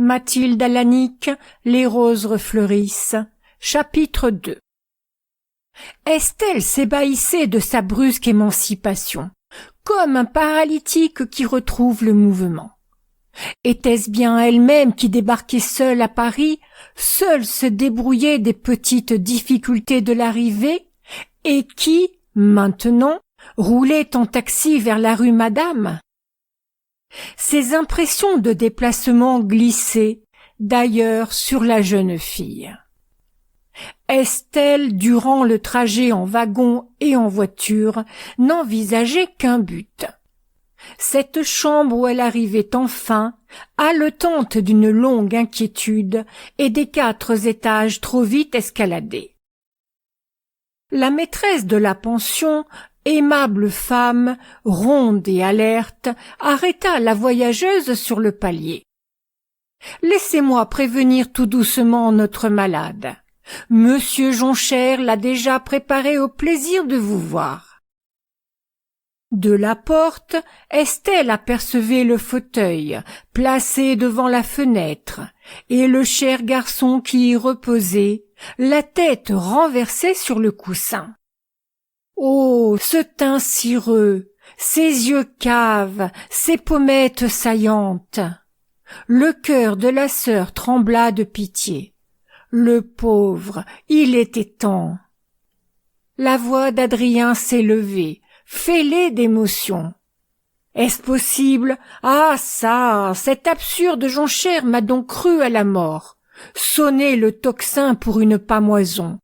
Mathilde Alanic, Les roses refleurissent, chapitre 2. Estelle s'ébahissait de sa brusque émancipation, comme un paralytique qui retrouve le mouvement. Était-ce bien elle-même qui débarquait seule à Paris, seule se débrouillait des petites difficultés de l'arrivée, et qui, maintenant, roulait en taxi vers la rue Madame? Ses impressions de déplacement glissaient, d'ailleurs, sur la jeune fille. Estelle, durant le trajet en wagon et en voiture, n'envisageait qu'un but. Cette chambre où elle arrivait enfin, haletante d'une longue inquiétude et des 4 étages trop vite escaladés. La maîtresse de la pension, aimable femme, ronde et alerte, arrêta la voyageuse sur le palier. « Laissez-moi prévenir tout doucement notre malade. Monsieur Jonchère l'a déjà préparé au plaisir de vous voir. » De la porte, Estelle apercevait le fauteuil, placé devant la fenêtre, et le cher garçon qui y reposait, la tête renversée sur le coussin. Oh, ce teint cireux, ces yeux caves, ces pommettes saillantes! Le cœur de la sœur trembla de pitié. Le pauvre, il était temps. La voix d'Adrien s'élevait, fêlée d'émotion. Est-ce possible? Ah ça, cet absurde Jonchère m'a donc cru à la mort. Sonner le tocsin pour une pâmoison.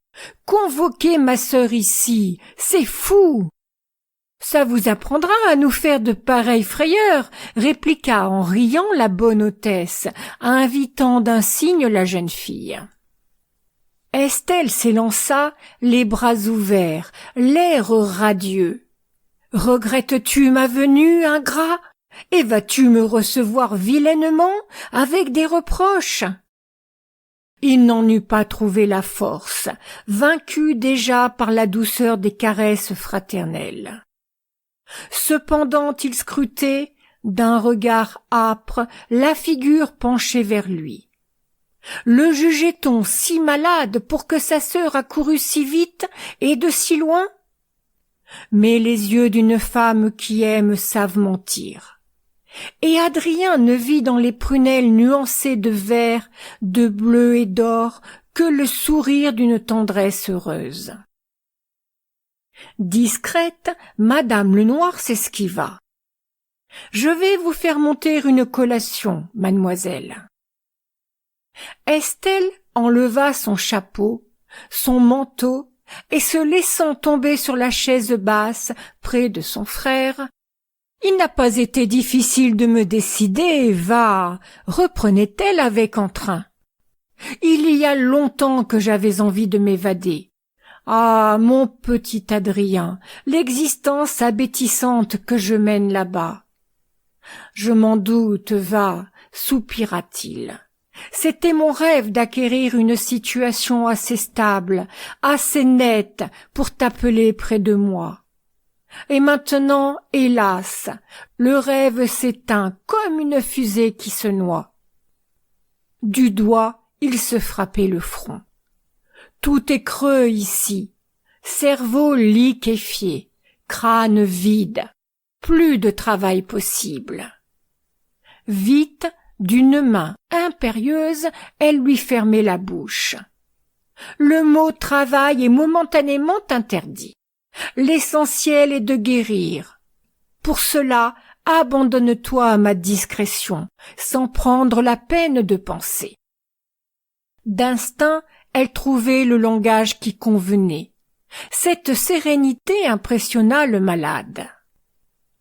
Convoquer ma sœur ici, c'est fou. Ça vous apprendra à nous faire de pareilles frayeurs, répliqua en riant la bonne hôtesse, invitant d'un signe la jeune fille. Estelle s'élança, les bras ouverts, l'air radieux. « Regrettes-tu ma venue, ingrat? Et vas-tu me recevoir vilainement, avec des reproches ?» Il n'en eût pas trouvé la force, vaincu déjà par la douceur des caresses fraternelles. Cependant il scrutait, d'un regard âpre, la figure penchée vers lui. Le jugeait-on si malade pour que sa sœur accourût si vite et de si loin? Mais les yeux d'une femme qui aime savent mentir. Et Adrien ne vit dans les prunelles nuancées de vert, de bleu et d'or que le sourire d'une tendresse heureuse. Discrète, Madame Lenoir s'esquiva. « Je vais vous faire monter une collation, mademoiselle. » Estelle enleva son chapeau, son manteau, et se laissant tomber sur la chaise basse près de son frère, « Il n'a pas été difficile de me décider, va, reprenait-elle avec entrain. Il y a longtemps que j'avais envie de m'évader. Ah, mon petit Adrien, l'existence abétissante que je mène là-bas. Je m'en doute, va, soupira-t-il. C'était mon rêve d'acquérir une situation assez stable, assez nette pour t'appeler près de moi. Et maintenant, hélas, le rêve s'éteint comme une fusée qui se noie. » Du doigt, il se frappait le front. « Tout est creux ici, cerveau liquéfié, crâne vide, plus de travail possible. » Vite, d'une main impérieuse, elle lui fermait la bouche. Le mot « travail » est momentanément interdit. L'essentiel est de guérir. Pour cela, abandonne-toi à ma discrétion, sans prendre la peine de penser. D'instinct, elle trouvait le langage qui convenait. Cette sérénité impressionna le malade.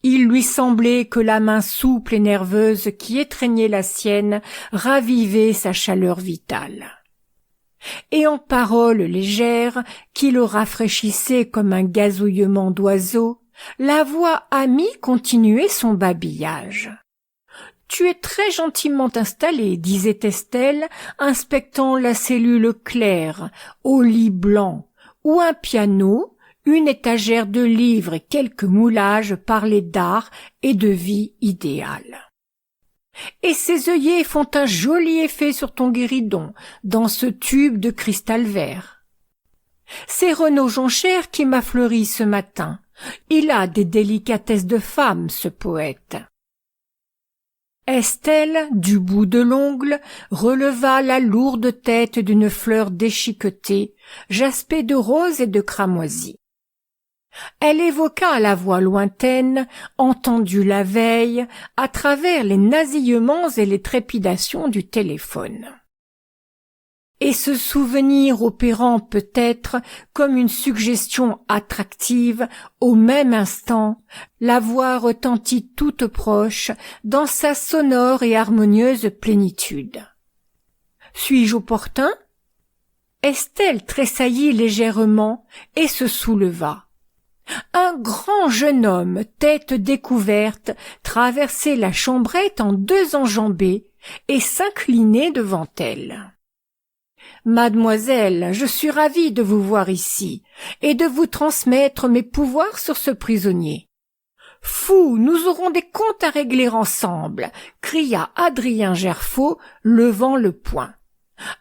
Il lui semblait que la main souple et nerveuse qui étreignait la sienne ravivait sa chaleur vitale. Et en paroles légères, qui le rafraîchissaient comme un gazouillement d'oiseau, la voix amie continuait son babillage. « Tu es très gentiment installé, disait Estelle, inspectant la cellule claire, au lit blanc, où un piano, une étagère de livres et quelques moulages parlaient d'art et de vie idéale. et ses œillets font un joli effet sur ton guéridon, dans ce tube de cristal vert. C'est Renaud Jonchère qui m'a fleuri ce matin. Il a des délicatesses de femme, ce poète. Estelle, du bout de l'ongle, releva la lourde tête d'une fleur déchiquetée, jaspée de rose et de cramoisi. Elle évoqua à la voix lointaine, entendue la veille, à travers les nasillements et les trépidations du téléphone. Et ce souvenir opérant peut-être comme une suggestion attractive, au même instant, la voix retentit toute proche dans sa sonore et harmonieuse plénitude. Suis-je opportun? Estelle tressaillit légèrement et se souleva. Un grand jeune homme, tête découverte, traversait la chambrette en deux enjambées et s'inclinait devant elle. « Mademoiselle, je suis ravi de vous voir ici et de vous transmettre mes pouvoirs sur ce prisonnier. »« Fou, nous aurons des comptes à régler ensemble » cria Adrien Gerfaut, levant le poing.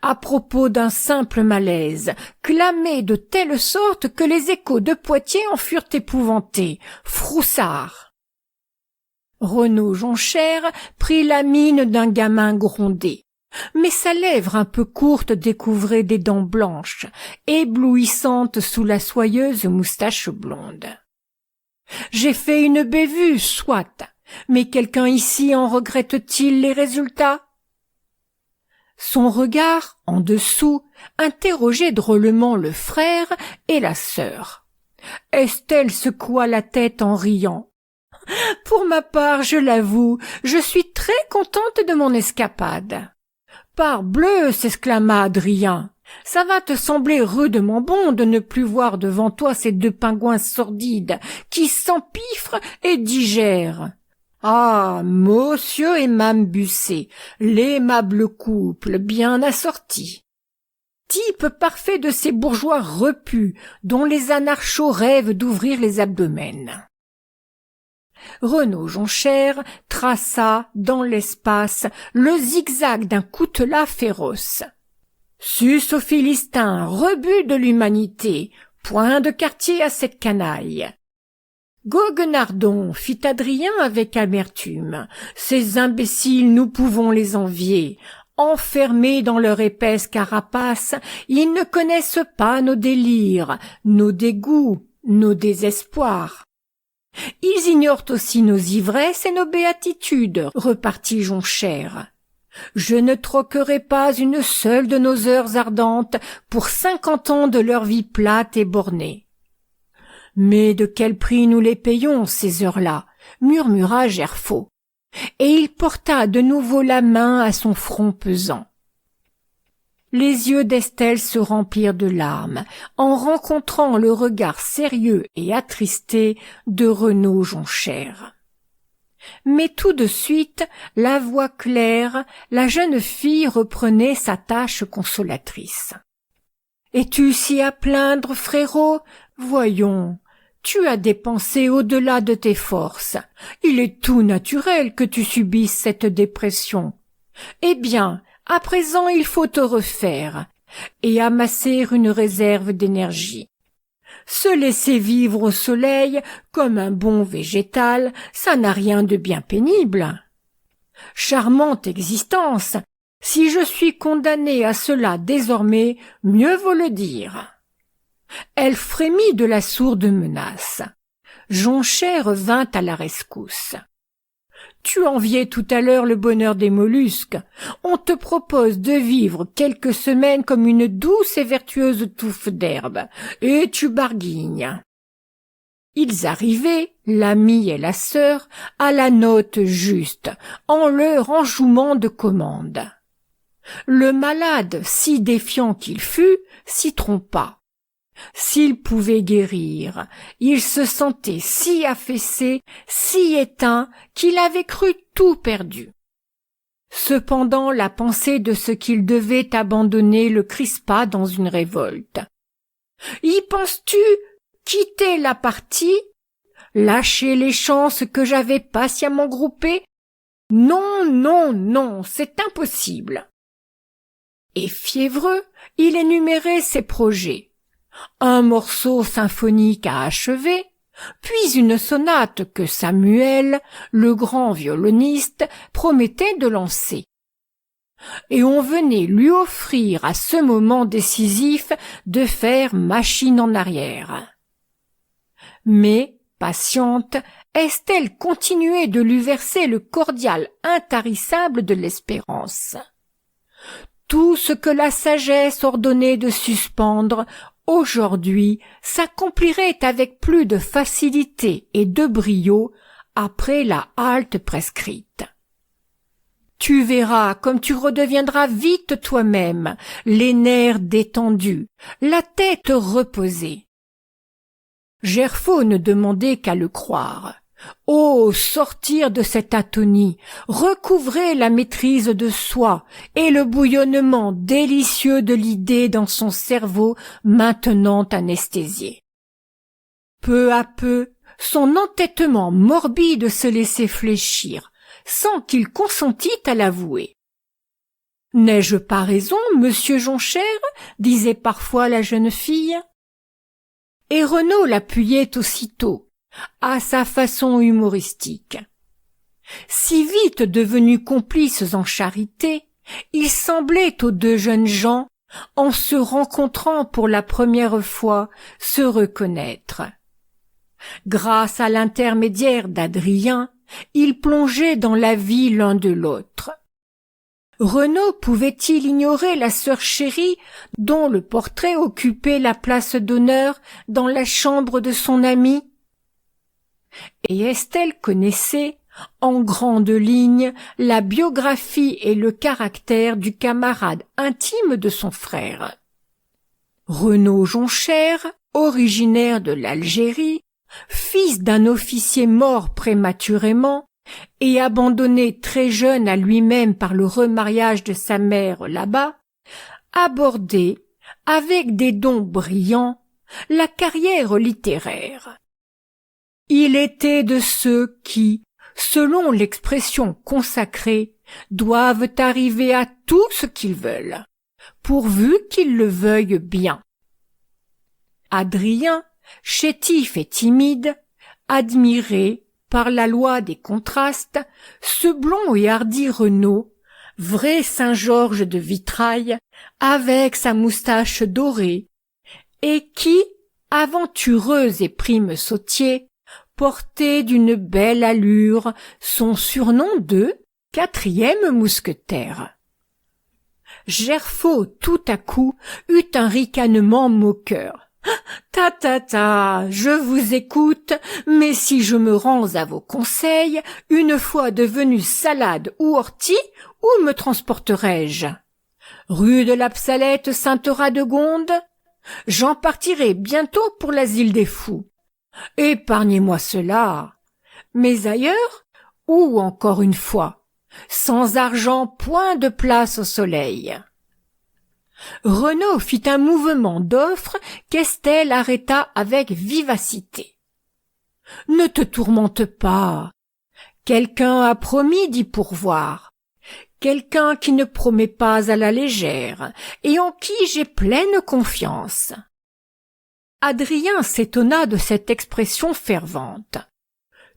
À propos d'un simple malaise, clamé de telle sorte que les échos de Poitiers en furent épouvantés. Froussard! Renaud Jonchère prit la mine d'un gamin grondé. Mais sa lèvre un peu courte découvrait des dents blanches, éblouissantes sous la soyeuse moustache blonde. « J'ai fait une bévue, soit, mais quelqu'un ici en regrette-t-il les résultats ?» Son regard, en dessous, interrogeait drôlement le frère et la sœur. Estelle secoua la tête en riant. « Pour ma part, je l'avoue, je suis très contente de mon escapade. »« Parbleu !» s'exclama Adrien. « Ça va te sembler rudement bon de ne plus voir devant toi ces deux pingouins sordides qui s'empiffrent et digèrent. » Ah, monsieur et Mame Busset, l'aimable couple bien assorti. Type parfait de ces bourgeois repus dont les anarchos rêvent d'ouvrir les abdomens. Renaud Jonchère traça dans l'espace le zigzag d'un coutelas féroce. Sus aux Philistins, rebut de l'humanité, point de quartier à cette canaille. Goguenardon, fit Adrien avec amertume, ces imbéciles nous pouvons les envier. Enfermés dans leur épaisse carapace, ils ne connaissent pas nos délires, nos dégoûts, nos désespoirs. Ils ignorent aussi nos ivresses et nos béatitudes, repartit Jonchère. Je ne troquerai pas une seule de nos heures ardentes pour 50 ans de leur vie plate et bornée. Mais de quel prix nous les payons, ces heures-là, murmura Gerfaut, et il porta de nouveau la main à son front pesant. Les yeux d'Estelle se remplirent de larmes en rencontrant le regard sérieux et attristé de Renaud Jonchère. Mais tout de suite, la voix claire, la jeune fille reprenait sa tâche consolatrice. « Es-tu si à plaindre, frérot ? Voyons, tu as dépensé au-delà de tes forces. Il est tout naturel que tu subisses cette dépression. Eh bien, à présent il faut te refaire et amasser une réserve d'énergie. Se laisser vivre au soleil comme un bon végétal, ça n'a rien de bien pénible. Charmante existence, si je suis condamnée à cela désormais, mieux vaut le dire. » Elle frémit de la sourde menace. Jonchère vint à la rescousse. « Tu enviais tout à l'heure le bonheur des mollusques. On te propose de vivre quelques semaines comme une douce et vertueuse touffe d'herbe, et tu barguignes. » Ils arrivaient, l'ami et la sœur, à la note juste, en leur enjouement de commande. Le malade, si défiant qu'il fût, s'y trompa. S'il pouvait guérir, il se sentait si affaissé, si éteint, qu'il avait cru tout perdu. Cependant, la pensée de ce qu'il devait abandonner le crispa dans une révolte. « Y penses-tu, quitter la partie, lâcher les chances que j'avais patiemment groupées ? Non, non, non, c'est impossible. Et fiévreux, il énumérait ses projets. Un morceau symphonique à achever, puis une sonate que Samuel, le grand violoniste, promettait de lancer. Et on venait lui offrir à ce moment décisif de faire machine en arrière. Mais, patiente, Estelle continuait de lui verser le cordial intarissable de l'espérance. Tout ce que la sagesse ordonnait de suspendre, aujourd'hui, s'accomplirait avec plus de facilité et de brio après la halte prescrite. Tu verras comme tu redeviendras vite toi-même, les nerfs détendus, la tête reposée. Gerfaut ne demandait qu'à le croire. Oh, sortir de cette atonie, recouvrer la maîtrise de soi et le bouillonnement délicieux de l'idée dans son cerveau maintenant anesthésié. Peu à peu, son entêtement morbide se laissait fléchir, sans qu'il consentît à l'avouer. « N'ai-je pas raison, monsieur Jonchère ?» disait parfois la jeune fille. Et Renaud l'appuyait aussitôt, à sa façon humoristique. Si vite devenus complices en charité, ils semblaient aux deux jeunes gens, en se rencontrant pour la première fois, se reconnaître. Grâce à l'intermédiaire d'Adrien, ils plongeaient dans la vie l'un de l'autre. Renaud pouvait-il ignorer la sœur chérie dont le portrait occupait la place d'honneur dans la chambre de son ami? Et Estelle connaissait, en grandes lignes, la biographie et le caractère du camarade intime de son frère. Renaud Jonchère, originaire de l'Algérie, fils d'un officier mort prématurément et abandonné très jeune à lui-même par le remariage de sa mère là-bas, abordait, avec des dons brillants, la carrière littéraire. Il était de ceux qui, selon l'expression consacrée, doivent arriver à tout ce qu'ils veulent, pourvu qu'ils le veuillent bien. Adrien, chétif et timide, admirait, par la loi des contrastes, ce blond et hardi Renaud, vrai Saint-Georges de vitrail, avec sa moustache dorée, et qui, aventureux et prime sautier, portait d'une belle allure son surnom de « quatrième mousquetaire ». Gerfaut, tout à coup, eut un ricanement moqueur. « Ta ta ta, je vous écoute, mais si je me rends à vos conseils, une fois devenu salade ou ortie, où me transporterai-je? Rue de la Psalette Sainte-Radegonde? J'en partirai bientôt pour l'asile des fous. Épargnez-moi cela. Mais ailleurs, ou encore une fois, sans argent point de place au soleil. » Renaud fit un mouvement d'offre qu'Estelle arrêta avec vivacité. « Ne te tourmente pas. Quelqu'un a promis d'y pourvoir. Quelqu'un qui ne promet pas à la légère et en qui j'ai pleine confiance. » Adrien s'étonna de cette expression fervente.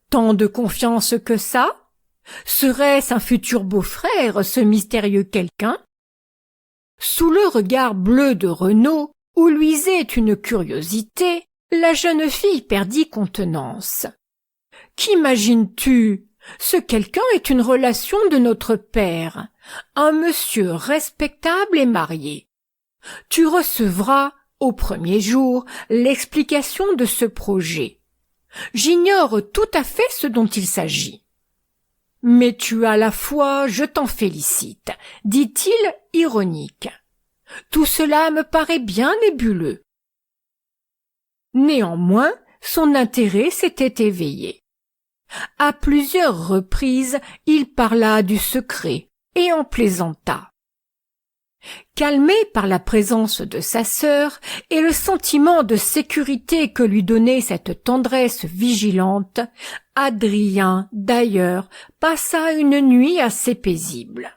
Tant de confiance que ça? Serait-ce un futur beau-frère, ce mystérieux quelqu'un? Sous le regard bleu de Renaud, où luisait une curiosité, la jeune fille perdit contenance. « Qu'imagines-tu? Ce quelqu'un est une relation de notre père, un monsieur respectable et marié. Tu recevras, au premier jour, l'explication de ce projet. J'ignore tout à fait ce dont il s'agit. » « Mais tu as la foi, je t'en félicite, » dit-il ironique. « Tout cela me paraît bien nébuleux. » Néanmoins, son intérêt s'était éveillé. À plusieurs reprises, il parla du secret et en plaisanta. Calmé par la présence de sa sœur et le sentiment de sécurité que lui donnait cette tendresse vigilante, Adrien, d'ailleurs, passa une nuit assez paisible.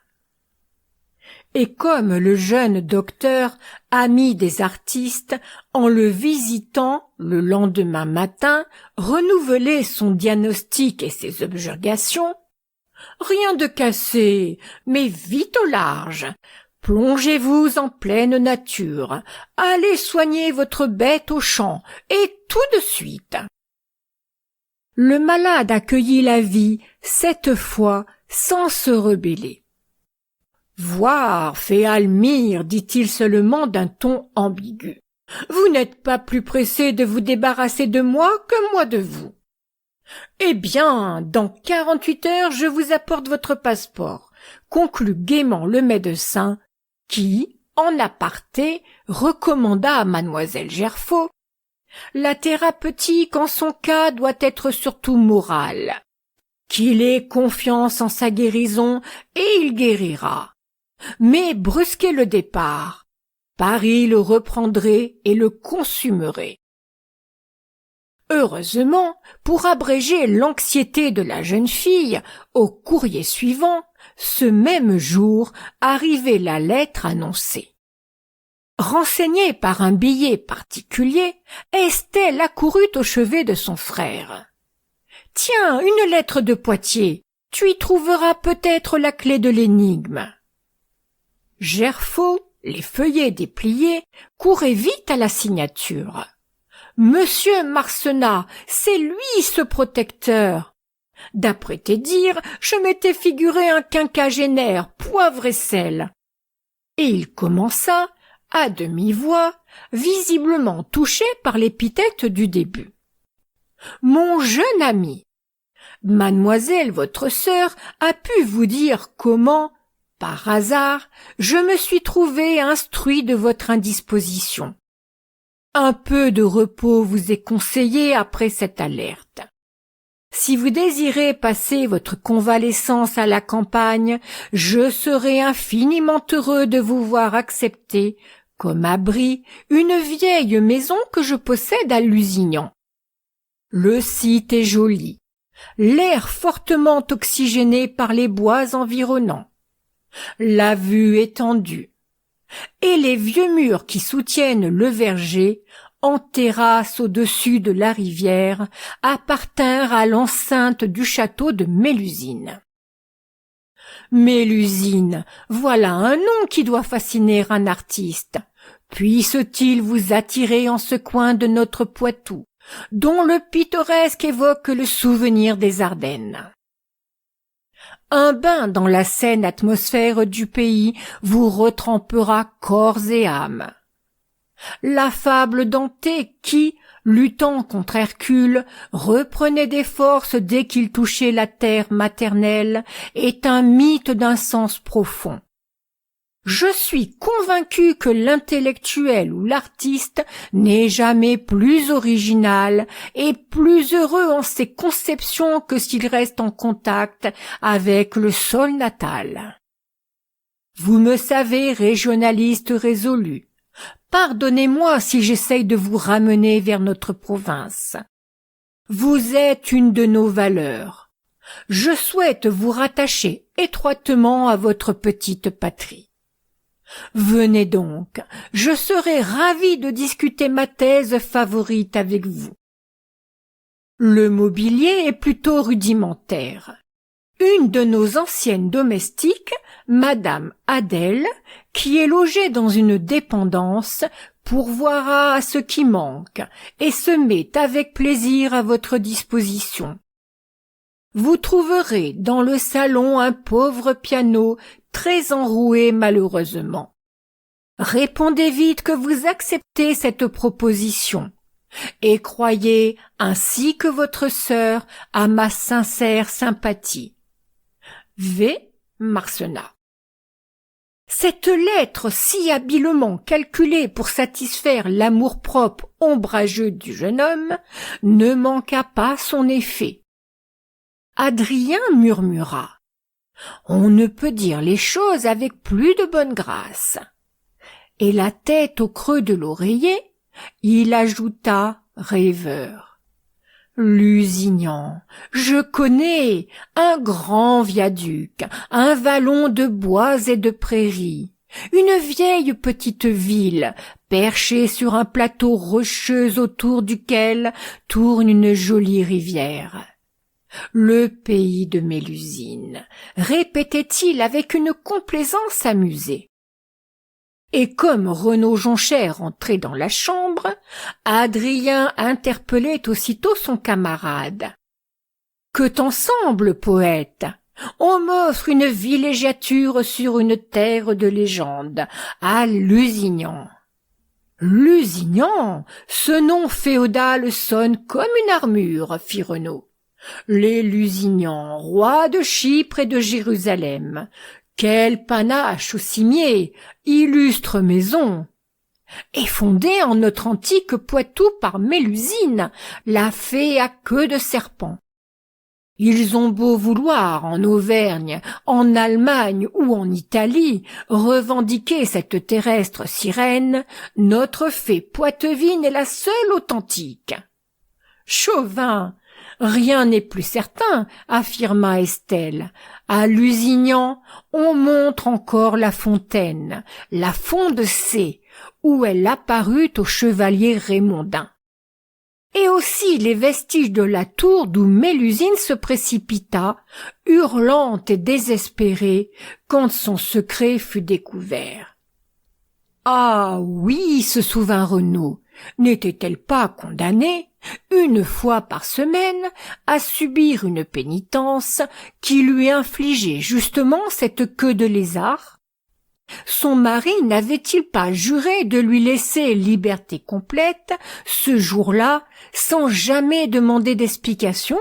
Et comme le jeune docteur, ami des artistes, en le visitant le lendemain matin, renouvelait son diagnostic et ses objurgations, « Rien de cassé, mais vite au large. Plongez-vous en pleine nature, allez soigner votre bête au champ, et tout de suite. » Le malade accueillit la vie, cette fois, sans se rebeller. « Voir, fait Almire, dit-il seulement d'un ton ambigu. Vous n'êtes pas plus pressé de vous débarrasser de moi que moi de vous. Eh bien, dans 48 heures, je vous apporte votre passeport, conclut gaiement le médecin, qui, en aparté, recommanda à mademoiselle Gerfaut. La thérapeutique en son cas doit être surtout morale. Qu'il ait confiance en sa guérison et il guérira. Mais brusquez le départ. Paris le reprendrait et le consumerait. Heureusement, pour abréger l'anxiété de la jeune fille, au courrier suivant, ce même jour, arrivait la lettre annoncée. Renseignée par un billet particulier, Estelle accourut au chevet de son frère. « Tiens, une lettre de Poitiers, tu y trouveras peut-être la clé de l'énigme. » Gerfaut, les feuillets dépliés, courait vite à la signature. « Monsieur Marcenat, c'est lui ce protecteur. D'après tes dires, je m'étais figuré un quinquagénaire, poivre et sel. » Et il commença, à demi-voix, visiblement touché par l'épithète du début. « Mon jeune ami, mademoiselle votre sœur a pu vous dire comment, par hasard, je me suis trouvé instruit de votre indisposition. Un peu de repos vous est conseillé après cette alerte. Si vous désirez passer votre convalescence à la campagne, je serai infiniment heureux de vous voir accepter, comme abri, une vieille maison que je possède à Lusignan. Le site est joli, l'air fortement oxygéné par les bois environnants, la vue étendue, et les vieux murs qui soutiennent le verger, en terrasse au-dessus de la rivière, appartinrent à l'enceinte du château de Mélusine. Mélusine, voilà un nom qui doit fasciner un artiste. Puisse-t-il vous attirer en ce coin de notre Poitou, dont le pittoresque évoque le souvenir des Ardennes. Un bain dans la saine atmosphère du pays vous retrempera corps et âme. La fable d'Antée qui, luttant contre Hercule, reprenait des forces dès qu'il touchait la terre maternelle, est un mythe d'un sens profond. Je suis convaincu que l'intellectuel ou l'artiste n'est jamais plus original et plus heureux en ses conceptions que s'il reste en contact avec le sol natal. Vous me savez régionaliste résolu. Pardonnez-moi si j'essaye de vous ramener vers notre province. Vous êtes une de nos valeurs. Je souhaite vous rattacher étroitement à votre petite patrie. Venez donc, je serai ravi de discuter ma thèse favorite avec vous. Le mobilier est plutôt rudimentaire. Une de nos anciennes domestiques, Madame Adèle, qui est logée dans une dépendance, pourvoira à ce qui manque et se met avec plaisir à votre disposition. Vous trouverez dans le salon un pauvre piano très enroué malheureusement. Répondez vite que vous acceptez cette proposition et croyez, ainsi que votre sœur, à ma sincère sympathie. V. Marcenat. Cette lettre si habilement calculée pour satisfaire l'amour-propre ombrageux du jeune homme ne manqua pas son effet. Adrien murmura. On ne peut dire les choses avec plus de bonne grâce. Et la tête au creux de l'oreiller, il ajouta rêveur. Lusignan, je connais un grand viaduc, un vallon de bois et de prairies, une vieille petite ville, perchée sur un plateau rocheux autour duquel tourne une jolie rivière. Le pays de Mélusine, répétait-il avec une complaisance amusée. Et comme Renaud Jonchère entrait dans la chambre, Adrien interpellait aussitôt son camarade. « Que t'en semble, poète ? On m'offre une villégiature sur une terre de légende, à Lusignan. » « Lusignan, ce nom féodal sonne comme une armure, fit Renaud. « Les Lusignans, rois de Chypre et de Jérusalem, quel panache au cimier, illustre maison! Et fondée en notre antique Poitou par Mélusine, la fée à queue de serpent. Ils ont beau vouloir, en Auvergne, en Allemagne ou en Italie, revendiquer cette terrestre sirène, notre fée poitevine est la seule authentique. Chauvin, rien n'est plus certain, affirma Estelle. À Lusignan, on montre encore la fontaine, la Fondecée, où elle apparut au chevalier Raymondin. Et aussi les vestiges de la tour d'où Mélusine se précipita, hurlante et désespérée, quand son secret fut découvert. Ah oui, se souvint Renaud, n'était-elle pas condamnée, une fois par semaine, à subir une pénitence qui lui infligeait justement cette queue de lézard? Son mari n'avait-il pas juré de lui laisser liberté complète ce jour-là sans jamais demander d'explication?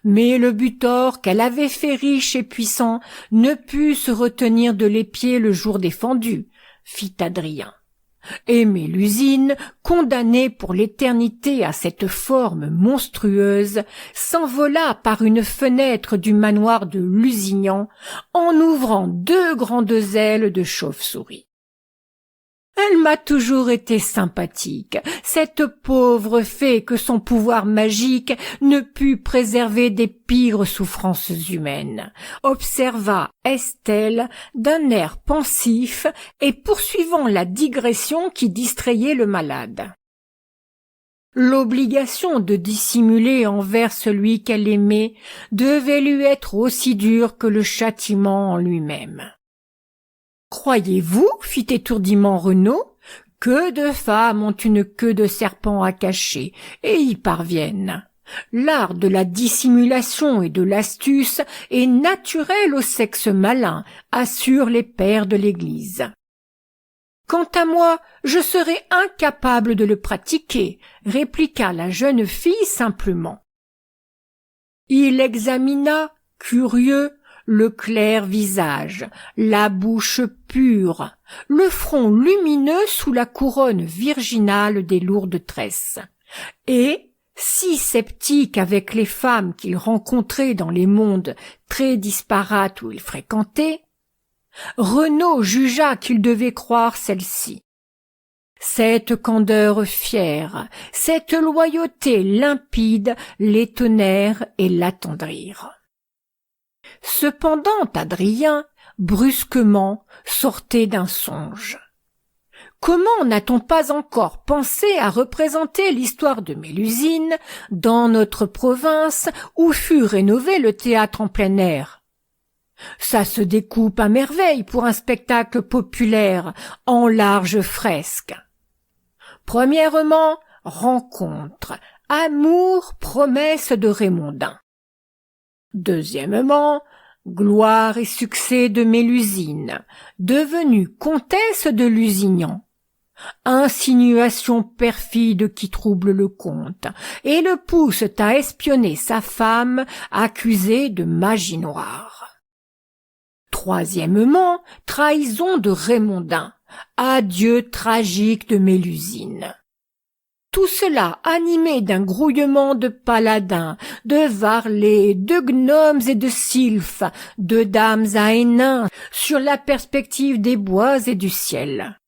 Mais le butor qu'elle avait fait riche et puissant ne put se retenir de l'épier le jour défendu, fit Adrien. Et Mélusine, condamnée pour l'éternité à cette forme monstrueuse, s'envola par une fenêtre du manoir de Lusignan en ouvrant deux grandes ailes de chauve-souris. Elle m'a toujours été sympathique, cette pauvre fée que son pouvoir magique ne put préserver des pires souffrances humaines, observa Estelle d'un air pensif et poursuivant la digression qui distrayait le malade. L'obligation de dissimuler envers celui qu'elle aimait devait lui être aussi dure que le châtiment en lui-même. Croyez-vous, fit étourdiment Renaud, que de femmes ont une queue de serpent à cacher et y parviennent? L'art de la dissimulation et de l'astuce est naturel au sexe malin, assurent les pères de l'Église. Quant à moi, je serais incapable de le pratiquer, répliqua la jeune fille simplement. Il examina, curieux, le clair visage, la bouche pure, le front lumineux sous la couronne virginale des lourdes tresses, et, si sceptique avec les femmes qu'il rencontrait dans les mondes très disparates où il fréquentait, Renaud jugea qu'il devait croire celle-ci. Cette candeur fière, cette loyauté limpide l'étonnèrent et l'attendrirent. Cependant Adrien, brusquement, sortait d'un songe. Comment n'a-t-on pas encore pensé à représenter l'histoire de Mélusine dans notre province où fut rénové le théâtre en plein air? Ça se découpe à merveille pour un spectacle populaire en larges fresques. Premièrement, rencontre, amour, promesse de Raymondin. Deuxièmement, gloire et succès de Mélusine, devenue comtesse de Lusignan. Insinuation perfide qui trouble le comte et le pousse à espionner sa femme accusée de magie noire. Troisièmement, trahison de Raymondin, adieu tragique de Mélusine. Tout cela animé d'un grouillement de paladins, de varlets, de gnomes et de sylphes, de dames à Hénin, sur la perspective des bois et du ciel.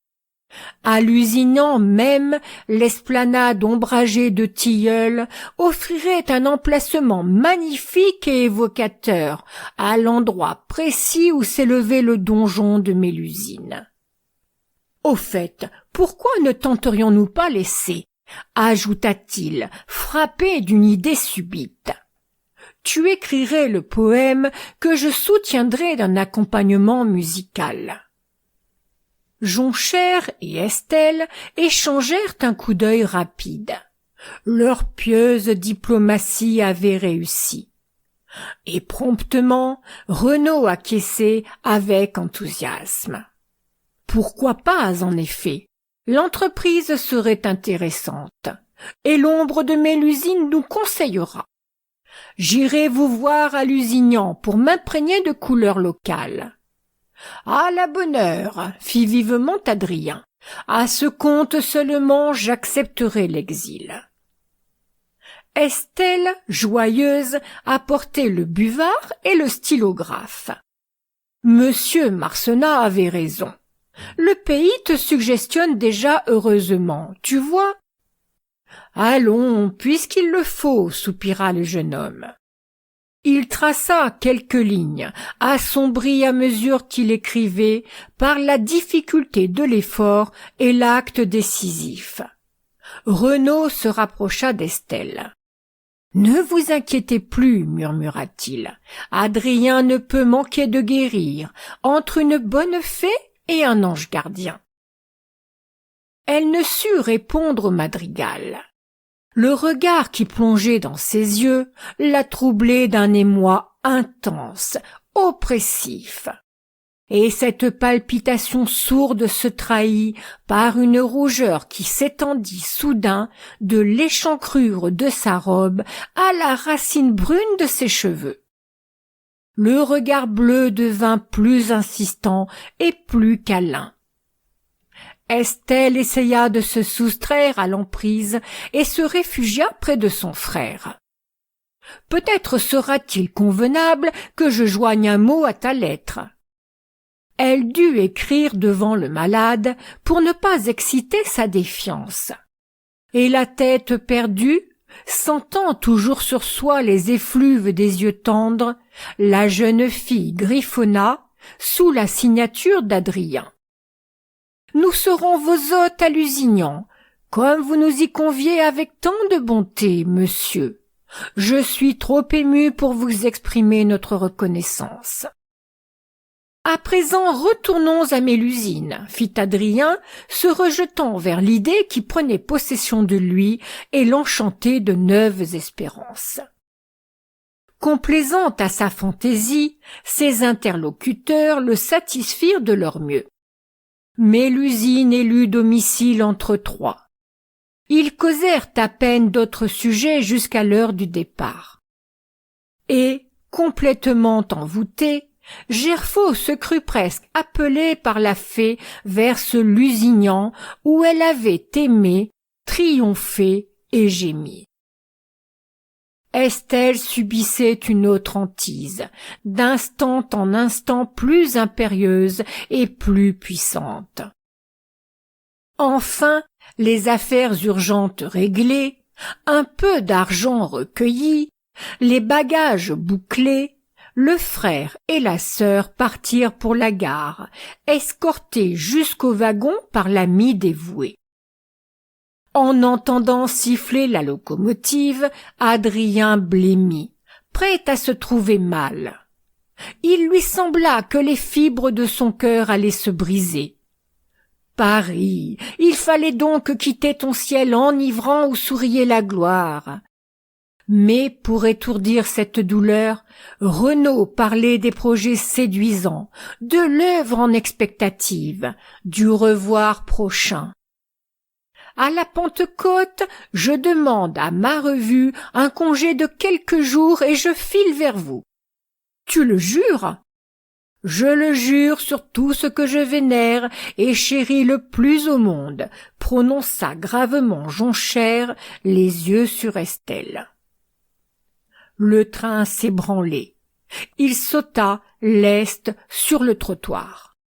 À Lusignan même, l'esplanade ombragée de tilleuls offrirait un emplacement magnifique et évocateur à l'endroit précis où s'élevait le donjon de Mélusine. Au fait, pourquoi ne tenterions-nous pas l'essai? Ajouta-t-il, frappé d'une idée subite. Tu écrirais le poème que je soutiendrais d'un accompagnement musical. Jonchère et Estelle échangèrent un coup d'œil rapide. Leur pieuse diplomatie avait réussi. Et promptement, Renaud acquiesçait avec enthousiasme. Pourquoi pas, en effet? L'entreprise serait intéressante, et l'ombre de Mélusine nous conseillera. J'irai vous voir à Lusignan pour m'imprégner de couleurs locales. À la bonne heure, fit vivement Adrien. À ce compte seulement j'accepterai l'exil. Estelle, joyeuse, apportait le buvard et le stylographe. Monsieur Marcenat avait raison. Le pays te suggestionne déjà heureusement, tu vois. Allons, puisqu'il le faut, soupira le jeune homme. Il traça quelques lignes, assombries à mesure qu'il écrivait par la difficulté de l'effort et l'acte décisif. Renaud se rapprocha d'Estelle. « Ne vous inquiétez plus, murmura-t-il. Adrien ne peut manquer de guérir entre une bonne fée et un ange gardien. » Elle ne sut répondre au madrigal. Le regard qui plongeait dans ses yeux la troublait d'un émoi intense, oppressif. Et cette palpitation sourde se trahit par une rougeur qui s'étendit soudain de l'échancrure de sa robe à la racine brune de ses cheveux. Le regard bleu devint plus insistant et plus câlin. Estelle essaya de se soustraire à l'emprise et se réfugia près de son frère. « Peut-être sera-t-il convenable que je joigne un mot à ta lettre. » Elle dut écrire devant le malade pour ne pas exciter sa défiance. Et la tête perdue, sentant toujours sur soi les effluves des yeux tendres, la jeune fille griffonna sous la signature d'Adrien. Nous serons vos hôtes à Lusignan, comme vous nous y conviez avec tant de bonté, monsieur. Je suis trop ému pour vous exprimer notre reconnaissance. À présent, retournons à Mélusine, fit Adrien, se rejetant vers l'idée qui prenait possession de lui et l'enchantait de neuves espérances. Complaisant à sa fantaisie, ses interlocuteurs le satisfirent de leur mieux. Mélusine élut domicile entre trois. Ils causèrent à peine d'autres sujets jusqu'à l'heure du départ. Et, complètement envoûté, Gerfaut se crut presque appelé par la fée vers ce Lusignan où elle avait aimé, triomphé et gémi. Estelle subissait une autre hantise, d'instant en instant plus impérieuse et plus puissante. Enfin, les affaires urgentes réglées, un peu d'argent recueilli, les bagages bouclés, le frère et la sœur partirent pour la gare, escortés jusqu'au wagon par l'ami dévoué. En entendant siffler la locomotive, Adrien blêmit, prêt à se trouver mal. Il lui sembla que les fibres de son cœur allaient se briser. Paris, il fallait donc quitter ton ciel enivrant où souriait la gloire. Mais pour étourdir cette douleur, Renaud parlait des projets séduisants, de l'œuvre en expectative, du revoir prochain. À la Pentecôte, je demande à ma revue un congé de quelques jours et je file vers vous. Tu le jures? Je le jure sur tout ce que je vénère et chéris le plus au monde, prononça gravement Jonchère, les yeux sur Estelle. Le train s'ébranlait. Il sauta leste sur le trottoir.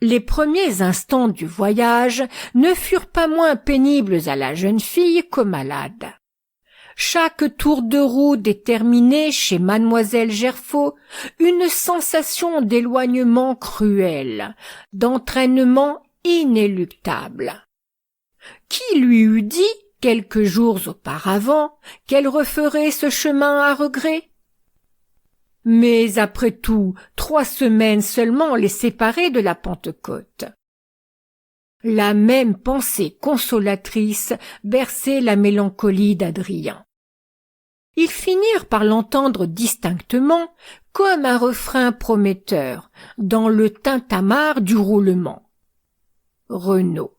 Les premiers instants du voyage ne furent pas moins pénibles à la jeune fille qu'au malade. Chaque tour de roue déterminait chez mademoiselle Gerfaut une sensation d'éloignement cruel, d'entraînement inéluctable. Qui lui eût dit, quelques jours auparavant, qu'elle referait ce chemin à regret? Mais après tout, 3 semaines seulement les séparaient de la Pentecôte. La même pensée consolatrice berçait la mélancolie d'Adrien. Ils finirent par l'entendre distinctement, comme un refrain prometteur, dans le tintamarre du roulement. Renaud,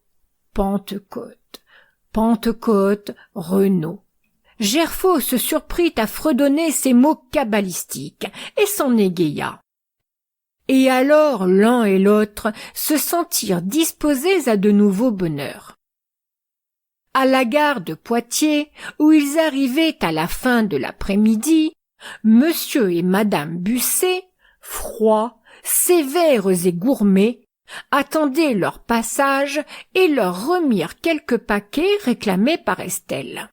Pentecôte, Pentecôte, Renaud. Gerfaut se surprit à fredonner ces mots cabalistiques et s'en égaya. Et alors l'un et l'autre se sentirent disposés à de nouveaux bonheurs. À la gare de Poitiers, où ils arrivaient à la fin de l'après-midi, monsieur et madame Busset, froids, sévères et gourmets, attendaient leur passage et leur remirent quelques paquets réclamés par Estelle.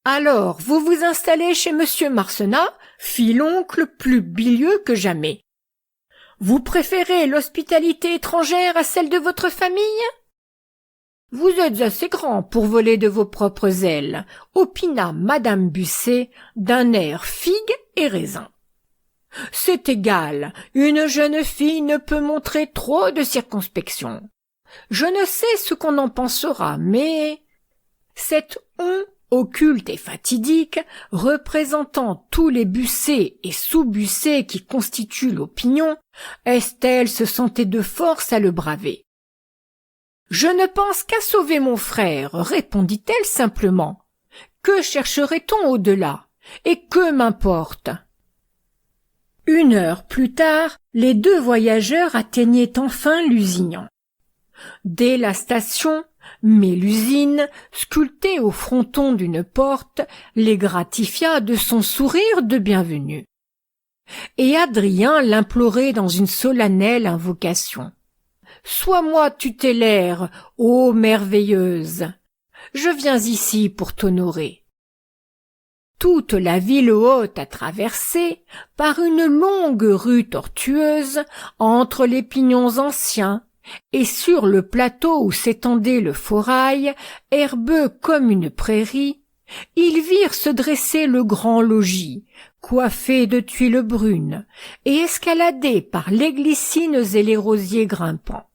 « Alors, vous vous installez chez monsieur Marcenat ?» fit l'oncle plus bilieux que jamais. « Vous préférez l'hospitalité étrangère à celle de votre famille ? Vous êtes assez grand pour voler de vos propres ailes, » opina madame Busset d'un air figue et raisin. « C'est égal, une jeune fille ne peut montrer trop de circonspection. Je ne sais ce qu'on en pensera, mais cette on occulte et fatidique, représentant tous les Busset et sous-Busset qui constituent l'opinion, Estelle se sentait de force à le braver. « Je ne pense qu'à sauver mon frère, » répondit-elle simplement. « Que chercherait-on au-delà? Et que m'importe ?» 1 heure plus tard, les 2 voyageurs atteignaient enfin Lusignan. Dès la station, Mélusine, sculptée au fronton d'une porte, les gratifia de son sourire de bienvenue. Et Adrien l'implorait dans une solennelle invocation. « Sois-moi tutélaire, ô merveilleuse! Je viens ici pour t'honorer. » Toute la ville haute à traverser, par une longue rue tortueuse, entre les pignons anciens, et sur le plateau où s'étendait le forail, herbeux comme une prairie, ils virent se dresser le grand logis, coiffé de tuiles brunes, et escaladé par les glycines et les rosiers grimpants.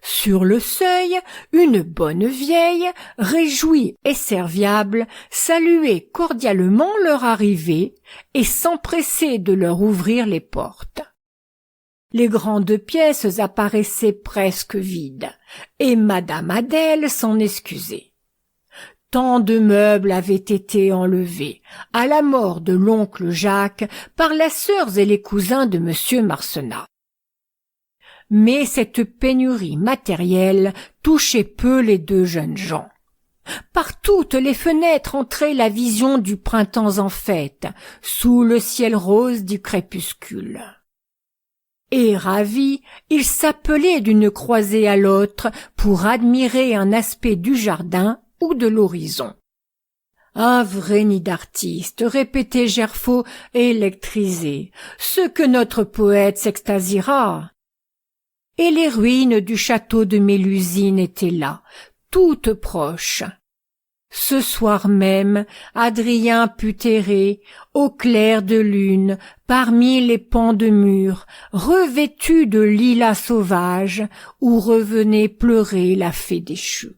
Sur le seuil, une bonne vieille, réjouie et serviable, saluait cordialement leur arrivée et s'empressait de leur ouvrir les portes. Les grandes pièces apparaissaient presque vides, et madame Adèle s'en excusait. Tant de meubles avaient été enlevés, à la mort de l'oncle Jacques, par les sœurs et les cousins de monsieur Marcenat. Mais cette pénurie matérielle touchait peu les 2 jeunes gens. Par toutes les fenêtres entrait la vision du printemps en fête, sous le ciel rose du crépuscule. Et ravis, ils s'appelaient d'une croisée à l'autre pour admirer un aspect du jardin ou de l'horizon. Un vrai nid d'artiste, répétait Gerfaut électrisé, ce que notre poète s'extasiera. Et les ruines du château de Mélusine étaient là, toutes proches. Ce soir même, Adrien put errer, au clair de lune, parmi les pans de murs, revêtus de lilas sauvages, où revenait pleurer la fée déchue.